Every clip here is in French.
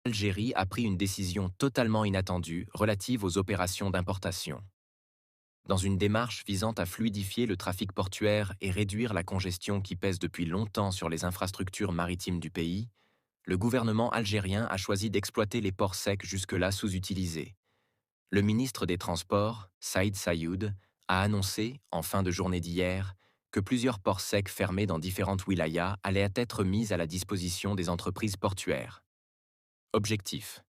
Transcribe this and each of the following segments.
L'Algérie a pris une décision totalement inattendue relative aux opérations d'importation. Dans une démarche visant à fluidifier le trafic portuaire et réduire la congestion qui pèse depuis longtemps sur les infrastructures maritimes du pays, le gouvernement algérien a choisi d'exploiter les ports secs jusque-là sous-utilisés. Le ministre des Transports, Saïd Sayoud, a annoncé, en fin de journée d'hier, que plusieurs ports secs fermés dans différentes wilayas allaient être mis à la disposition des entreprises portuaires. Objectif: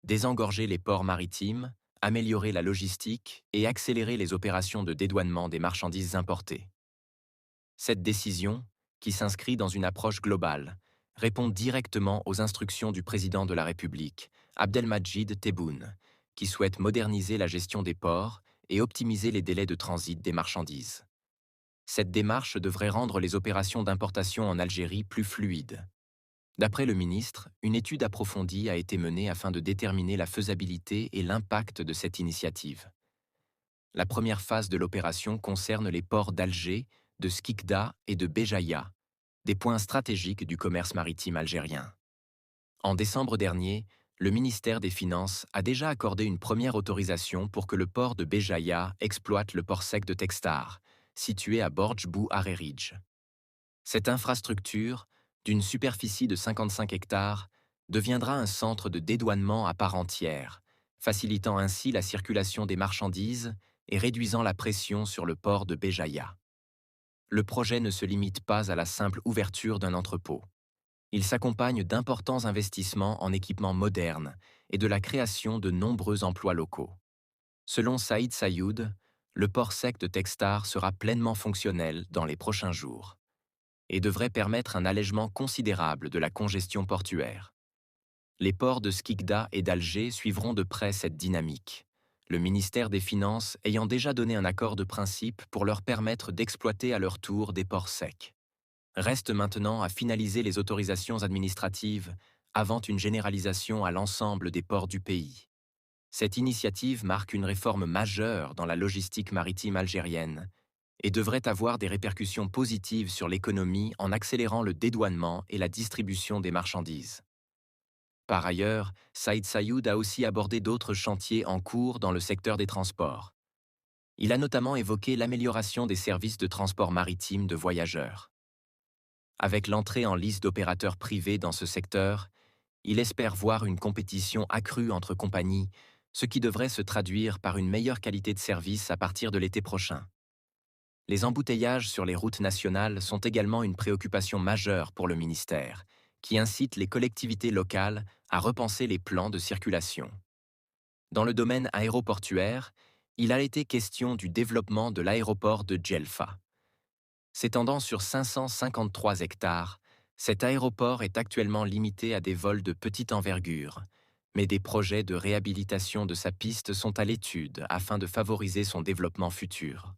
désengorger les ports maritimes, améliorer la logistique et accélérer les opérations de dédouanement des marchandises importées. Cette décision, qui s'inscrit dans une approche globale, répond directement aux instructions du président de la République, Abdelmadjid Tebboune, qui souhaite moderniser la gestion des ports et optimiser les délais de transit des marchandises. Cette démarche devrait rendre les opérations d'importation en Algérie plus fluides. D'après le ministre, une étude approfondie a été menée afin de déterminer la faisabilité et l'impact de cette initiative. La première phase de l'opération concerne les ports d'Alger, de Skikda et de Béjaïa, des points stratégiques du commerce maritime algérien. En décembre dernier, le ministère des Finances a déjà accordé une première autorisation pour que le port de Béjaïa exploite le port sec de Textar, situé à Borj Bou Arreridj. Cette infrastructure, d'une superficie de 55 hectares, deviendra un centre de dédouanement à part entière, facilitant ainsi la circulation des marchandises et réduisant la pression sur le port de Béjaïa. Le projet ne se limite pas à la simple ouverture d'un entrepôt. Il s'accompagne d'importants investissements en équipements modernes et de la création de nombreux emplois locaux. Selon Saïd Sayoud, le port sec de Textar sera pleinement fonctionnel dans les prochains jours et devrait permettre un allègement considérable de la congestion portuaire. Les ports de Skikda et d'Alger suivront de près cette dynamique, le ministère des Finances ayant déjà donné un accord de principe pour leur permettre d'exploiter à leur tour des ports secs. Reste maintenant à finaliser les autorisations administratives avant une généralisation à l'ensemble des ports du pays. Cette initiative marque une réforme majeure dans la logistique maritime algérienne et devrait avoir des répercussions positives sur l'économie en accélérant le dédouanement et la distribution des marchandises. Par ailleurs, Saïd Sayoud a aussi abordé d'autres chantiers en cours dans le secteur des transports. Il a notamment évoqué l'amélioration des services de transport maritime de voyageurs. Avec l'entrée en liste d'opérateurs privés dans ce secteur, il espère voir une compétition accrue entre compagnies, ce qui devrait se traduire par une meilleure qualité de service à partir de l'été prochain. Les embouteillages sur les routes nationales sont également une préoccupation majeure pour le ministère, qui incite les collectivités locales à repenser les plans de circulation. Dans le domaine aéroportuaire, il a été question du développement de l'aéroport de Djelfa. S'étendant sur 553 hectares, cet aéroport est actuellement limité à des vols de petite envergure, mais des projets de réhabilitation de sa piste sont à l'étude afin de favoriser son développement futur.